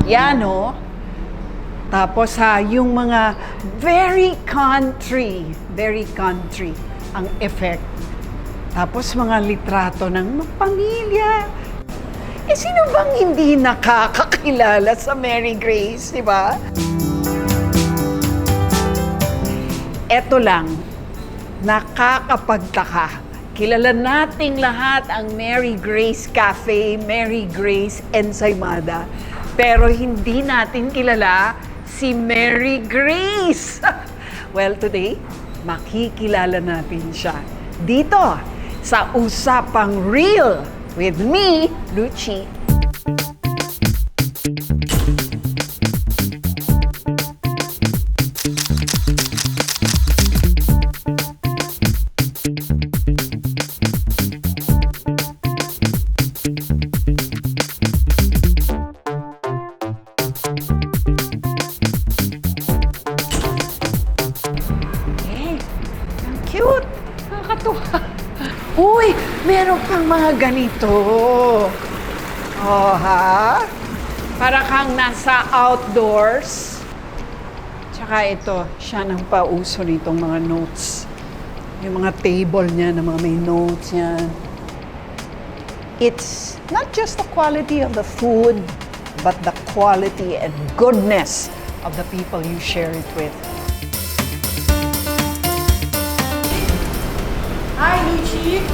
Yan, oh. Tapos yung mga very country ang effect. Tapos mga litrato ng pamilya. Sino bang hindi nakakakilala sa Mary Grace, di ba? Eto lang, nakakapagtaka. Kilala nating lahat ang Mary Grace Cafe, Mary Grace Ensaymada. Pero hindi natin kilala si Mary Grace. Well, today, makikilala natin siya dito sa Usapang Real with me, Luchi. Cute! Nakakatuwa. Uy, meron pang mga ganito. Oh, ha? Para kang nasa outdoors. Tsaka ito, siya nang pauso nitong mga notes. Yung mga table niya na mga may notes niya. It's not just the quality of the food, but the quality and goodness of the people you share it with. Hi, Luchi!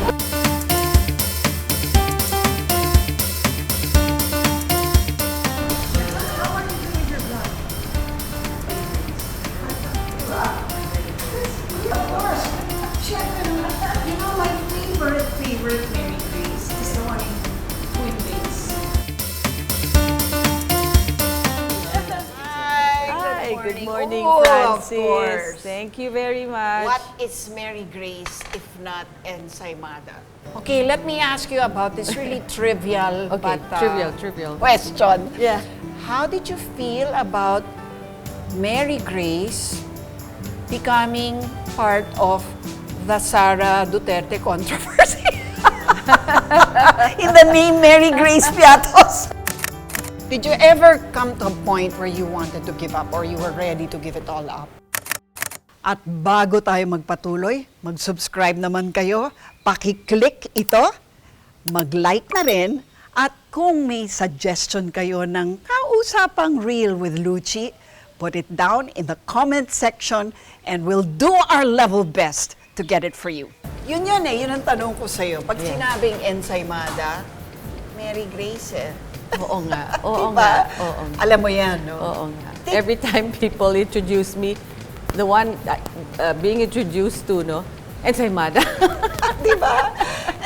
You know, my favorite Mary Grace is the one in Twin Lakes. Hi, good morning, Oh, Francis. of course. Thank you very much. What is Mary Grace if not Ensaymada? Okay, let me ask you about this really trivial Okay, but trivial. question. Yeah. How did you feel about Mary Grace becoming part of the Sara Duterte controversy? In the name Mary Grace Piatos. Did you ever come to a point where you wanted to give up or you were ready to give it all up? At bago tayo magpatuloy, mag-subscribe naman kayo, paki-click ito, mag-like na rin, at kung may suggestion kayo ng kausapang Real with Luchi, put it down in the comment section and we'll do our level best to get it for you. Yun yun ang tanong ko sa'yo. Pag sinabing Ensaymada, Mary Grace Oo nga. Oo diba? nga. Oo nga. Alam mo yan, no? Oo nga. Every time people introduce me, the one being introduced to, no? Ensaymada. Diba?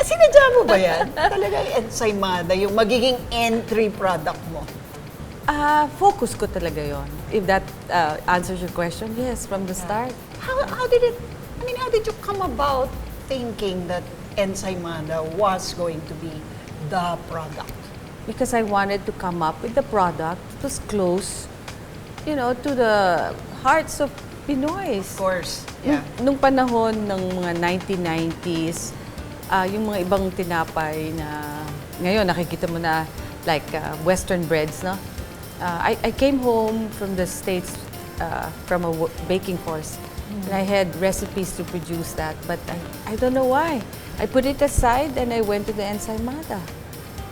Sinadya mo ba yan? Talagang Ensaymada, yung magiging entry product mo. Focus ko talaga yon. If that answers your question, yes, from the start. How did you come about thinking that Ensaymada was going to be the product? Because I wanted to come up with the product that was close, to the hearts of Pinoys. Of course, yeah. Nung panahon ng mga 1990s, yung mga ibang tinapay na ngayon nakikita mo na like Western breads, no? I came home from the States from a baking course, and I had recipes to produce that, but I don't know why. I put it aside and I went to the Ensaymada.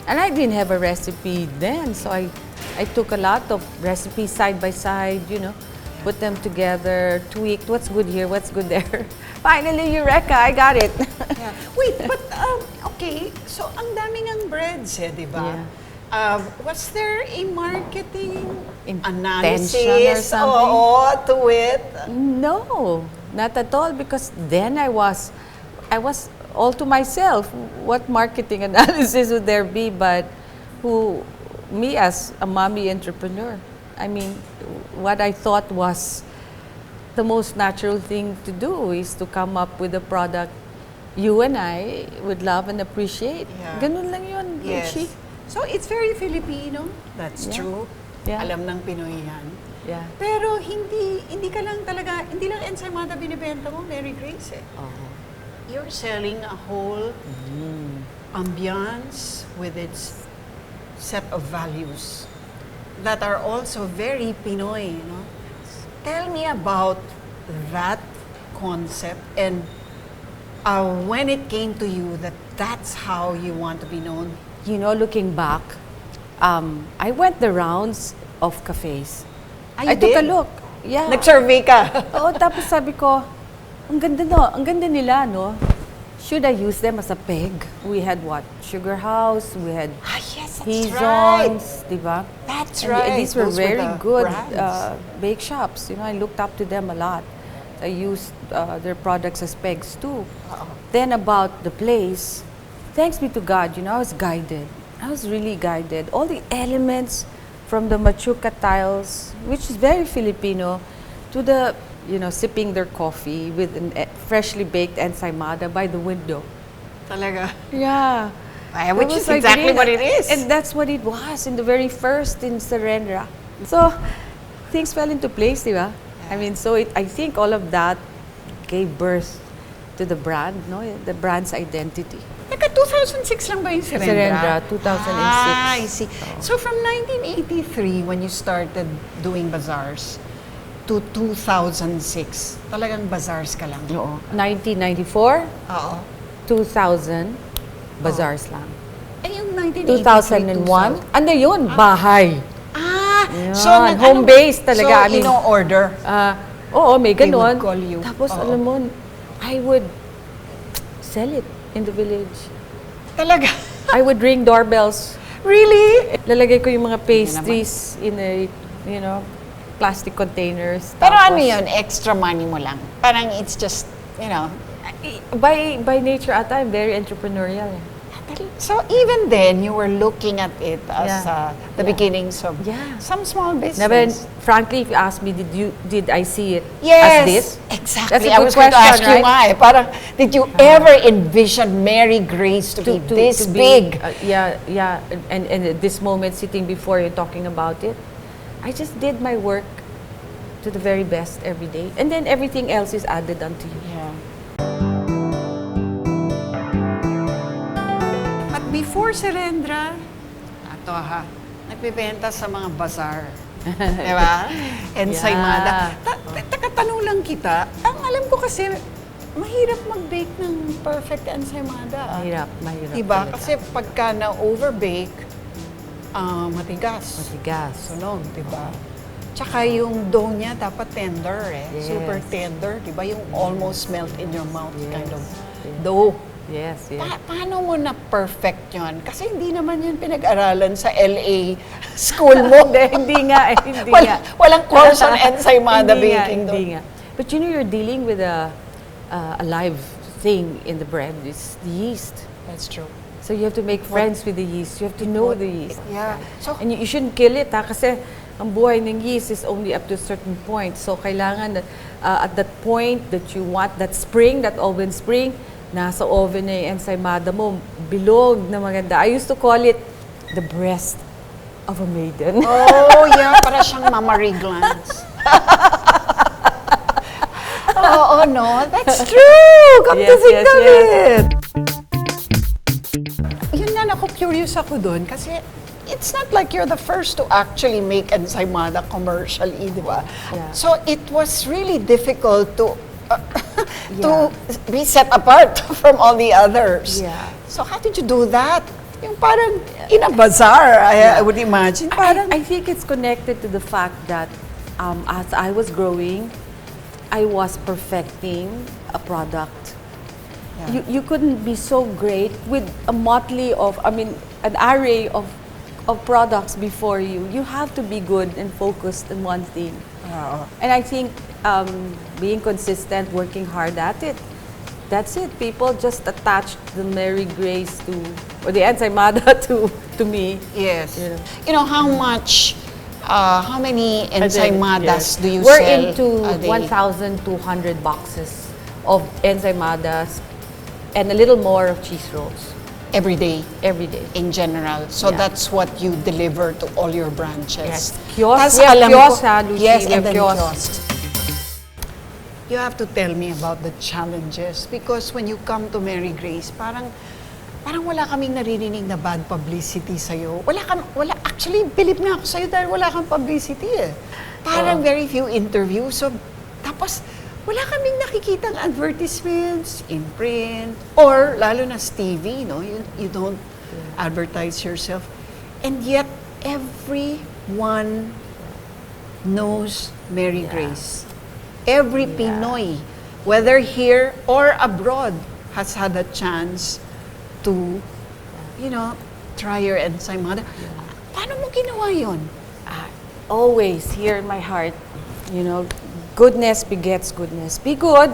And I didn't have a recipe then, so I took a lot of recipes side by side, put them together, tweaked what's good here, what's good there. Finally, Eureka, I got it. Yeah. Wait, but okay, so ang daming ang breads di ba? Yeah. Was there a marketing Intention analysis or something? to it? No, not at all, because then I was all to myself. What marketing analysis would there be but me as a mommy entrepreneur? I mean, what I thought was the most natural thing to do is to come up with a product you and I would love and appreciate. Yeah. Ganun lang yun, Yes. Luchi. So it's very Filipino. That's Yeah. true. Yeah. Alam ng Pinoy yan. Yeah. Pero hindi lang Ensaymada binibenta mo, Mary Grace You're selling a whole ambiance with its set of values. that are also very Pinoy, no? Tell me about that concept and when it came to you that that's how you want to be known. You know, looking back, I went the rounds of cafes. Ah, you I took a did? look. Yeah. Nag-survey ka. Oo, tapos sabi ko, ang ganda no, ang ganda nila, no? Should I use them as a peg? We had what? Sugar House, we had Ah, yes, that's right. Hizons, di ba? That's And right. these were Those very the good brands. bake shops. You know, I looked up to them a lot. I used their products as pegs too. Then about the place, thanks be to God, you know, I was guided. I was really guided. All the elements from the machuca tiles, which is very Filipino, to the, you know, sipping their coffee with a freshly baked ensaymada by the window. Talaga. Yeah. Which It is was like exactly really- what it is. And that's what it was in the very first in Serendra. So, things fell into place, di ba? I mean, so I think all of that gave birth to the brand, no? The brand's identity. Teka, 2006 lang ba yung Serendra? Serendra, 2006. Ah, I see. So from 1983, when you started doing bazaars, to 2006, talagang bazaars ka lang? Oo. 1994, Oo. 2000, bazaars lang. Eh, yung 1983, 2001, ano yun? Bahay. Ah, Yan, so home base talaga, I So, mean- ino-order. Oo, may They ganon. would call you. Tapos, Oo. alam mo, I would sell it in the village. Talaga? I would ring doorbells. Really? Lalagay ko yung mga pastries in a, you know, plastic containers. Pero Tapos, ano yun, extra money mo lang. Parang it's just, you know. By nature ata, I'm very entrepreneurial. So even then, you were looking at it as Yeah. the Yeah. beginnings of Yeah. some small business. Never, frankly, if you ask me, did I see it Yes, as this? exactly. That's a I good was going to ask question, you right? nga eh. Parang, did you ever envision Mary Grace to be this big? Yeah. And at this moment, sitting before you talking about it, I just did my work to the very best every day. And then everything else is added onto you. Yeah. But before Serendra, ato ha, nagbebenta sa mga bazaar. Diba? Ensaymada. Tanong lang kita, ang alam ko kasi, mahirap mag-bake ng perfect ensaymada. Mahirap. Diba? talaga. Kasi pagka na-overbake, matigas. Matigas. Sunog, diba? Tsaka yung dough niya dapat tender eh. Yes. Super tender, diba? Yung almost melt in your mouth Yes. kind of dough. Yes. Paano mo na perfect yon? Kasi hindi naman yan pinag-aralan sa LA school mo. Hindi nga. Walang course on ensaymada Hindi nga, baking doon. hindi nga. But you know, you're dealing with a live thing in the bread. It's the yeast. That's true. So you have to make friends with the yeast. You have to know the yeast. Yeah. So, And you shouldn't kill it, ha? Kasi ang buhay ng yeast is only up to a certain point. So kailangan that, at that point that you want, that spring, that oven spring, nasa oven na yung ensaymada mo, bilog na maganda. I used to call it the breast of a maiden. oh yeah, para siyang mammary glands. Oo, no? That's true! Come to think of it! Yun nga, curious ako doon kasi it's not like you're the first to actually make ensaymada commercially, di ba? Yeah. So it was really difficult to to be set apart from all the others. Yeah. So how did you do that? Yung parang in a bazaar, I would imagine. Parang, I think it's connected to the fact that as I was growing, I was perfecting a product. Yeah. You couldn't be so great with a motley of, an array of products before you. You have to be good and focused on one thing. And I think being consistent, working hard at it, that's it. People just attached the Mary Grace or the ensaymada to me. yes. You know. You know, how many ensaymadas do you We're sell into a day? 1,200 boxes of ensaymadas and a little more of cheese rolls Every day, every day. in general. So Yeah. that's what you deliver to all your branches. Yes. Kiosks. Tas We have alam kiosks, ko- ha, Luchi? Yes, We and have then kiosks. kiosks. You have to tell me about the challenges because when you come to Mary Grace, parang parang wala kaming naririnig na bad publicity sa'yo. Actually, believe nga ako sa'yo dahil wala kang publicity eh. Parang very few interviews. So, tapos, wala kaming nakikitang advertisements in print or lalo na sa TV, no? You don't advertise yourself. And yet, everyone knows Mary Grace. Every Pinoy, whether here or abroad, has had a chance to, try your ensaymada. Paano mo ginawa yun? Always here in my heart, goodness begets goodness. Be good,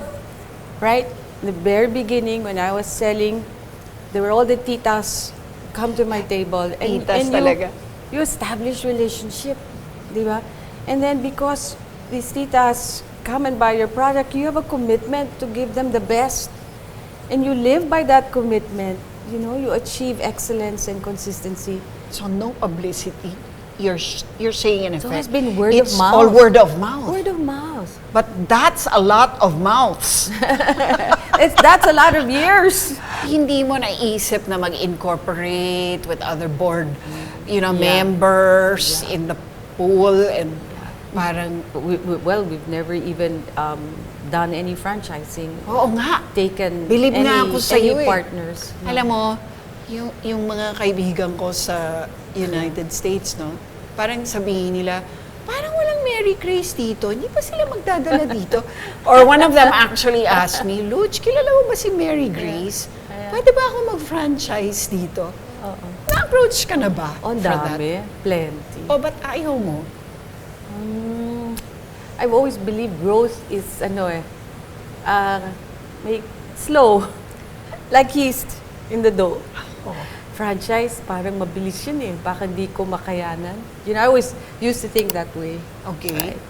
right? In the very beginning, when I was selling, there were all the titas come to my table. And Talaga. you establish relationship, di ba? And then because these titas come and buy your product, you have a commitment to give them the best. And you live by that commitment. You achieve excellence and consistency. So no publicity. You're saying in effect. So it's been word it's of mouth. all word of mouth. Word of mouth. But that's a lot of mouths. That's a lot of years. Hindi mo naisip na mag-incorporate with other board, members in the pool and parang... We've never even done any franchising. Oo nga. Taken Believe nga ako sa'yo any eh. partners. No. Alam mo, yung mga kaibigan ko sa United States, no? Parang sabihin nila, parang walang Mary Grace dito. Hindi pa sila magdadala dito. Or one of them actually asked me, Luchi, kilala mo ba si Mary Grace? Pwede ba ako mag-franchise dito? Oo. Na-approach ka na ba? On for that? dami. Plenty. O, ba't ayaw mo? I've always believed growth is, make slow. Like yeast in the dough. Franchise, parang mabilis yun eh. Baka di ko makayanan. I always used to think that way. Okay. Right.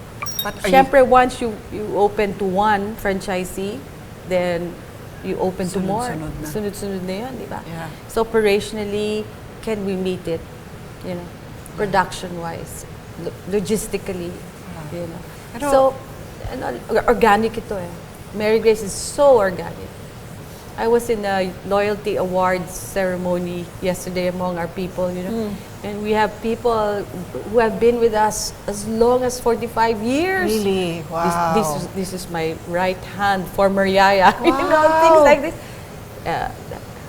But are Siyempre, once you open to one franchisee, then you open to more. Sunod-sunod na. Sunod-sunod na yun, di ba? Yeah. So operationally, can we meet it? Production-wise, logistically, Pero- So, organic ito eh. Mary Grace is so organic. I was in a loyalty awards ceremony yesterday among our people, and we have people who have been with us as long as 45 years. Really? Wow. This is my right hand, former yaya. Wow. Things like this.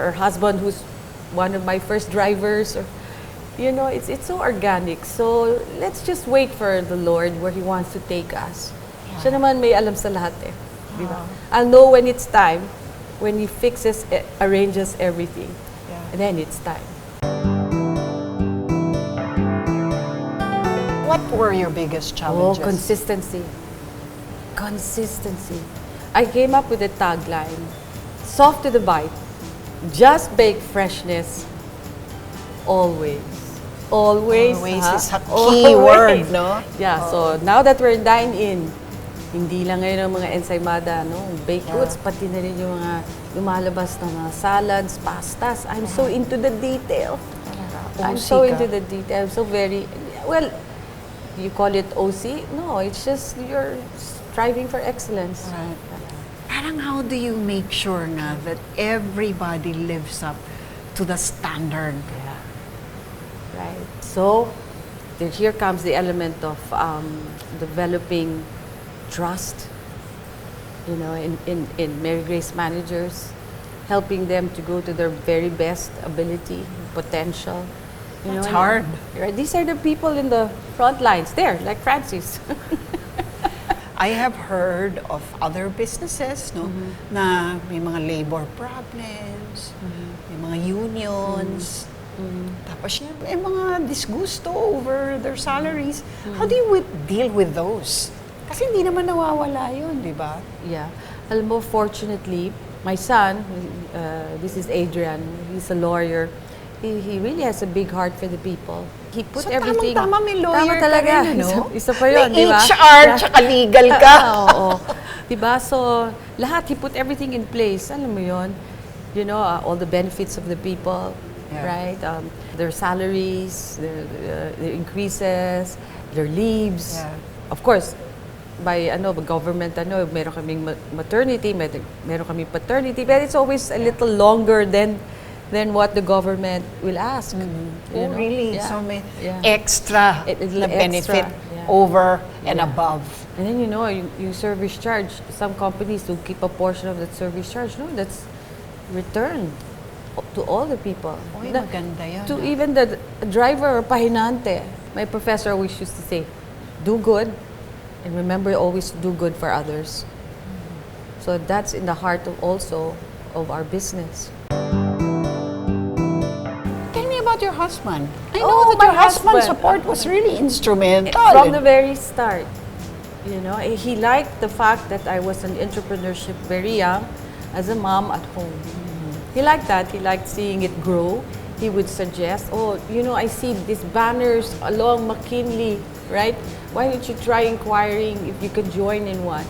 Her husband, who's one of my first drivers, or, it's so organic. So let's just wait for the Lord where He wants to take us. Siya naman may alam sa lahat eh. Di ba? I'll know when it's time. When He fixes, arranges everything. Yeah. And then it's time. What were your biggest challenges? Consistency. Consistency. I came up with a tagline, soft to the bite, just bake freshness, always. Always. Always ha? is a key word, no? Yeah, so now that we're dine-in, hindi lang ngayon ang mga ensaymada, no? Baked goods, pati na rin yung mga lumalabas na mga salads, pastas. I'm so into the detail. I'm so into the detail. I'm so very, you call it OC? No, it's just you're striving for excellence. Right. Parang how do you make sure nga that everybody lives up to the standard? Yeah. Right. So, here comes the element of developing trust, in Mary Grace managers, helping them to go to their very best ability, potential. It's hard. Right? These are the people in the front lines there, like Francis. I have heard of other businesses, no, na may mga labor problems, may mga unions, tapos may mga disgusto over their salaries. How do you deal with those? Kasi hindi naman nawawala yun, di ba? Yeah. Alam mo, fortunately, my son, this is Adrian, he's a lawyer. He really has a big heart for the people. He put So, everything... tamang-tama may lawyer Tama talaga. ka rin, no? Isa pa yun, May di ba? HR, tsaka legal ka. Oo. Di ba? So, lahat, he put everything in place. Alam mo yun? All the benefits of the people, right? Their salaries, their increases, their leaves. Yeah. Of course, by government, meron kaming maternity, meron kaming paternity, but it's always a little longer than than what the government will ask. You Oh, know? really? Yeah. So may Yeah. extra It's na benefit extra, yeah. over and Yeah. above. And then yung service charge, some companies will keep a portion of that service charge. No, that's returned to all the people. Uy, Na- maganda yun. To even the driver or pahinante. My professor always used to say, do good and remember always to do good for others. So that's in the heart of also of our business. Tell me about your husband. I know Oh, that your my husband's husband. support was really instrumental. From the very start, you know, he liked the fact that I was an entrepreneurship very young as a mom at home. He liked that. He liked seeing it grow. He would suggest, oh, you know, I see these banners along McKinley, right? Why don't you try inquiring if you could join in one?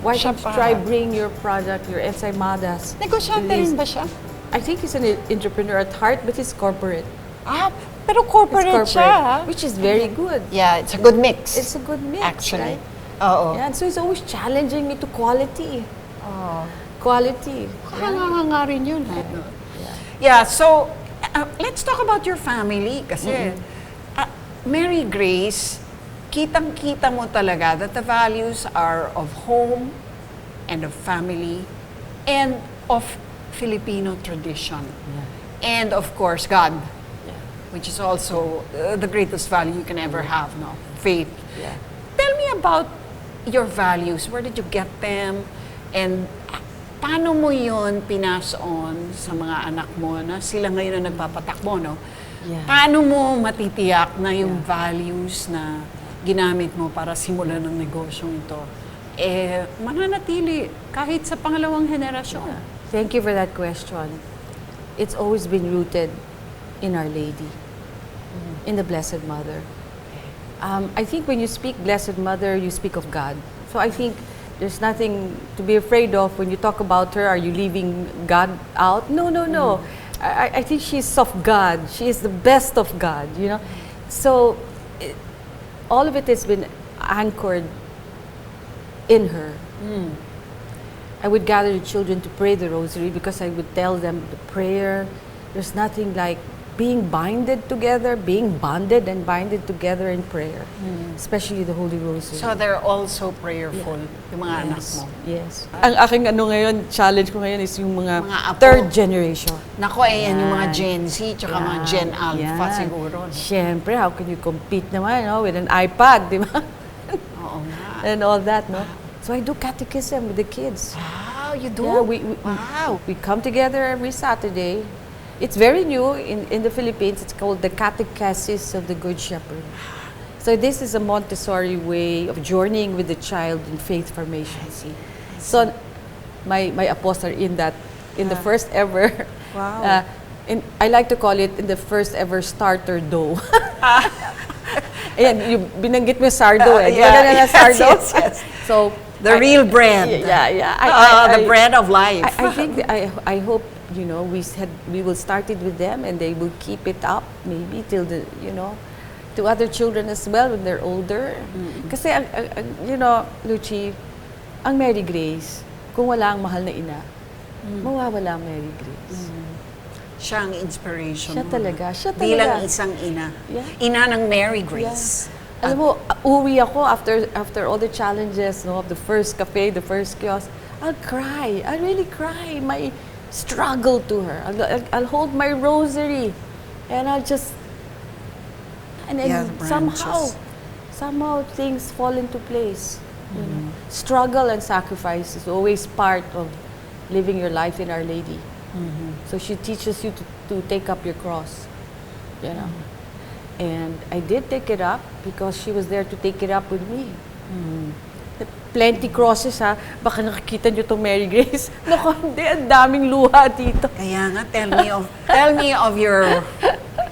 Why Siya don't you pa. try bring your product, your ensaymadas? Negosyante rin ba siya? I think he's an entrepreneur at heart, but he's corporate. Ah, pero It's corporate siya. which is very good. Yeah, it's a good mix. It's a good mix, Actually. right? Oo. Yeah, and so he's always challenging me to quality. Oh. Quality. Nga rin yun. Yeah, so let's talk about your family kasi Mary Grace, kitang-kita mo talaga that the values are of home and of family and of Filipino tradition. And of course, God, which is also the greatest value you can ever have, no? Faith. Yeah. Tell me about your values. Where did you get them? And paano mo yun pinas-on sa mga anak mo na sila ngayon na nagpapatakbo, no? Yeah. Paano mo matitiyak na yung values na ginamit mo para simulan ng negosyong ito, mananatili kahit sa pangalawang henerasyon? Thank you for that question. It's always been rooted in Our Lady, in the Blessed Mother. I think when you speak Blessed Mother, you speak of God. So I think there's nothing to be afraid of when you talk about her. Are you leaving God out? No, no, no. I think she's of God. She is the best of God, you know. So all of it has been anchored in her. I would gather the children to pray the rosary because I would tell them the prayer. There's nothing like being bonded together, being bonded and binded together in prayer, especially the Holy Rosary. So they're also prayerful, yung mga anak mo. Yes. Ang aking challenge ko ngayon is yung mga, Mga apo. third generation. Nako, yan yung mga Yan. Gen Z, tsaka mga Gen Alpha siguro. No? Siyempre, how can you compete naman, no, with an iPad, di ba? Oo nga. And all that, no? So I do catechism with the kids. Wow, you do? Yeah, Wow. we come together every Saturday. It's very new in the Philippines. It's called the Catechesis of the Good Shepherd. So this is a Montessori way of journeying with the child in faith formation. See, so my apostles are in the first ever. Wow. I like to call it in the first ever starter dough. Ayan, you binanggit mo yung sardo eh. Di ba ganun ang sardo? Yes. So The real bread. Yeah. The bread of life. I think I hope we will start it with them and they will keep it up maybe till to other children as well when they're older. Kasi Luchi, ang Mary Grace, kung wala ang mahal na ina, mawawala ang Mary Grace. Siya ang inspiration Siya mo. talaga. Bilang isang ina. Yeah. Ina ng Mary Grace. Alam mo, uwi ako after all the challenges of the first cafe, the first kiosk. I'll cry. I'll really cry. My struggle to her. I'll hold my rosary, and I'll just and Yeah, the somehow things fall into place. You know? Struggle and sacrifice is always part of living your life in Our Lady. So she teaches you to take up your cross. You know. And I did take it up because she was there to take it up with me. Plenty crosses ha. Baka nakikita nyo itong Mary Grace. Naku, hindi. Ang daming luha dito. Kaya nga, tell me of your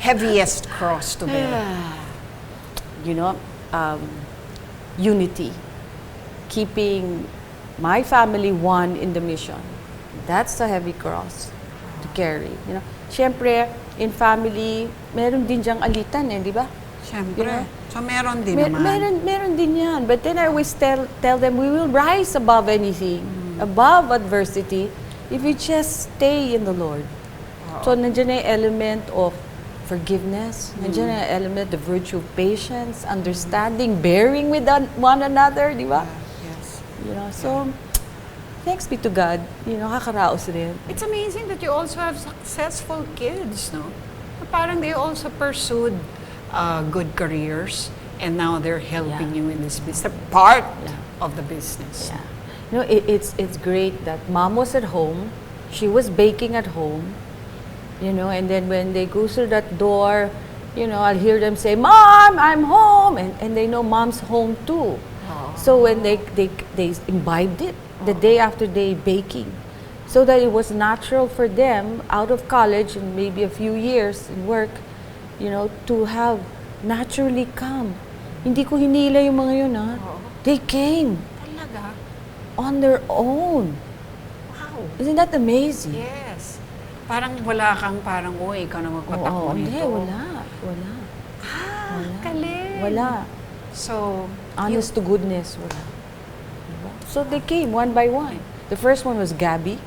heaviest cross to bear. Unity. Keeping my family one in the mission. That's a heavy cross to carry. Siyempre, in family, meron din diyang alitan di ba? Siyempre. So meron din naman. Meron din yan. But then I always tell them, we will rise above anything, above adversity, if we just stay in the Lord. So, nandiyan na yung element of forgiveness, nandiyan na yung element, the virtue of patience, understanding, bearing with one another, di ba? Yes. You know, so, thanks be to God, you know, kakaraos rin. It's amazing that you also have successful kids, no? Parang they also pursued good careers, and now they're helping you in this business. They're part of the business. Yeah. You know, it's great that mom was at home, she was baking at home, you know, and then when they go through that door, you know, I'll hear them say, "Mom, I'm home," and they know mom's home too. So when they imbibed it the day after day baking, so that it was natural for them out of college and maybe a few years in work, you know, to have naturally come. Hindi ko hinila yung mga yun, ha? They came Talaga? on their own. Wow. Isn't that amazing? Yes. Parang wala kang parang, uy, ikaw na magpatakbo nito. Hindi, wala. Galing. Wala. So, Honest to goodness, wala. Diba? So they came one by one. The first one was Gabby.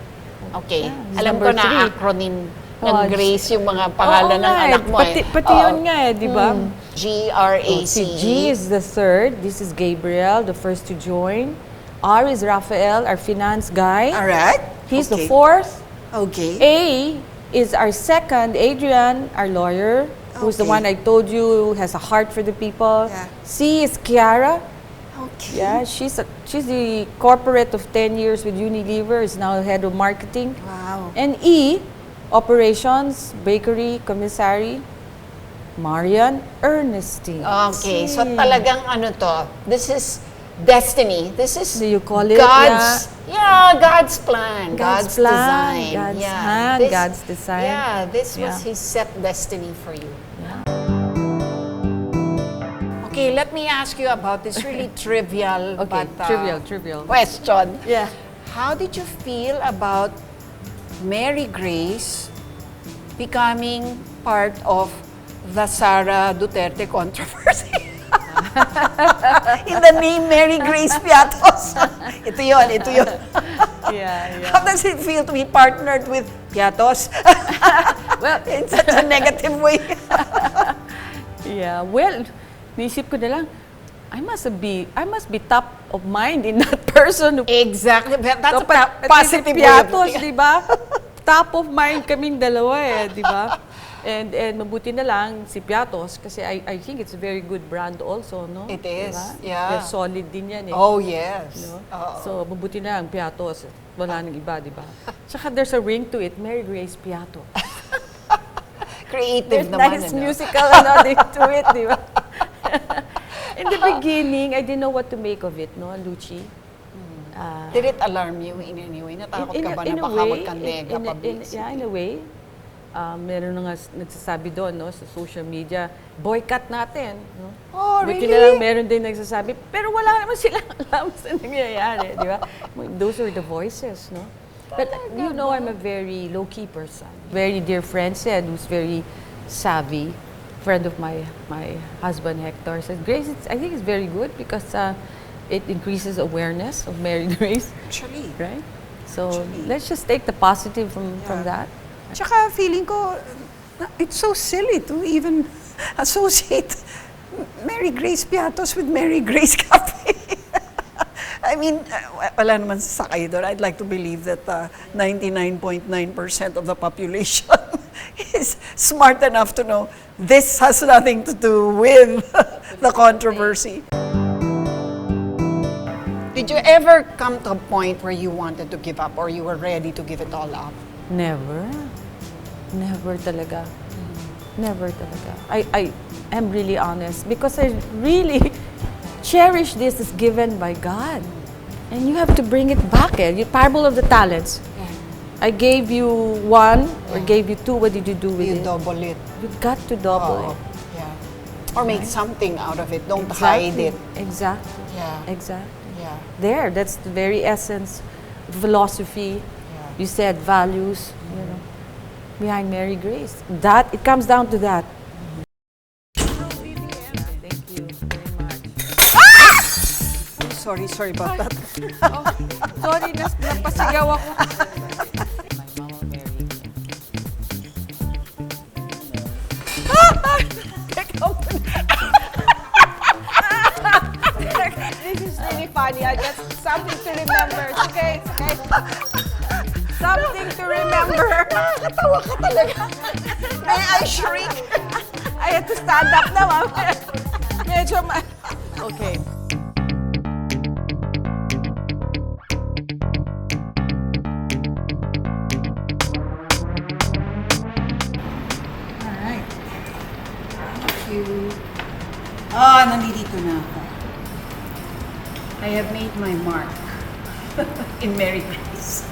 okay. Yeah, Alam number ko na 3. acronym ng Oh, Grace yung mga pangalan ng nga, anak mo Pati yun nga di ba? G-R-A-C-E. Si G is the third. This is Gabriel, the first to join. R is Rafael, our finance guy. Alright. He's the Okay. fourth. Okay. A is our second, Adrian, our lawyer, who's the Okay. one I told you has a heart for the people. Yeah. C is Kiara. Okay. Yeah, she's the corporate of 10 years with Unilever, is now head of marketing. Wow. And E, operations, bakery, commissary, Marian Ernestine. Okay. So talagang ano to, this is destiny. This is Do you call it? God's, God's plan. God's plan, design. God's yeah. hand, God's design. Yeah, this was Yeah. His set destiny for you. Yeah. Okay, let me ask you about this really trivial Okay, but trivial. question. Yeah. How did you feel about Mary Grace becoming part of the Sara Duterte controversy? In the name Mary Grace Piatos. Ito yun. Yeah. How does it feel to be partnered with Piatos? Well, In such a negative way. yeah. Well, naisip ko na lang, I must be top of mind in that person. Exactly. That's Dapat a positive way of Piatos, looking at it. di ba? Top of mind kaming dalawa di ba? And mabuti na lang si Piatos kasi I think it's a very good brand also, no? It is, Diba? yeah. Very solid din yan eh. Oh, yes. No? Oo. So, mabuti na lang Piatos. Wala nang iba, di ba? Tsaka there's a ring to it, Mary Grace Piatos. Creative There's naman. nice ano? musical to it, di ba? In the beginning, I didn't know what to make of it, no, Luchi? Did it alarm you in any way? Natakot ka ba na baka magkandega public? Yeah, in a way. Meron na nga nagsasabi doon, no, sa social media, boycott natin. No? Oh, Buti really? na lang meron din nagsasabi, pero wala naman silang alam sa nangyayari, di ba? Those were the voices, no? But you know, I'm a very low-key person. Very dear friend said, who's very savvy, friend of my husband Hector, said, Grace, I think it's very good because it increases awareness of Mary Grace, Actually. right? So Actually. let's just take the positive from that. Tsaka feeling ko, it's so silly to even associate Mary Grace Piatos with Mary Grace Cafe. I mean, wala naman sakay doon. I'd like to believe that 99.9% of the population is smart enough to know this has nothing to do with the controversy. Did you ever come to a point where you wanted to give up or you were ready to give it all up? Never. Never talaga. Never talaga. I am really honest because I really cherish this as given by God. And you have to bring it back. You parable of the talents. I gave you one or gave you two. What did you do with You it? double it. You got to double Oo. it. Yeah. Or make something out of it. Don't hide it. Exactly. Yeah. Exactly. Yeah. There, that's the very essence, philosophy. Yeah. You said values, you know, behind Mary Grace. That it comes down to that. Thank you very much. Sorry about that. Sorry, napasigaw ako. My mama Mary. This is really funny. That's something to remember. It's okay, it's okay. Something to remember. Nakakatawa ka talaga. May I shriek? I had to stand up na, ma'am. Medyo Okay. Alright. Thank you. Ah, nandito na ako. I have made my mark in Mary Grace.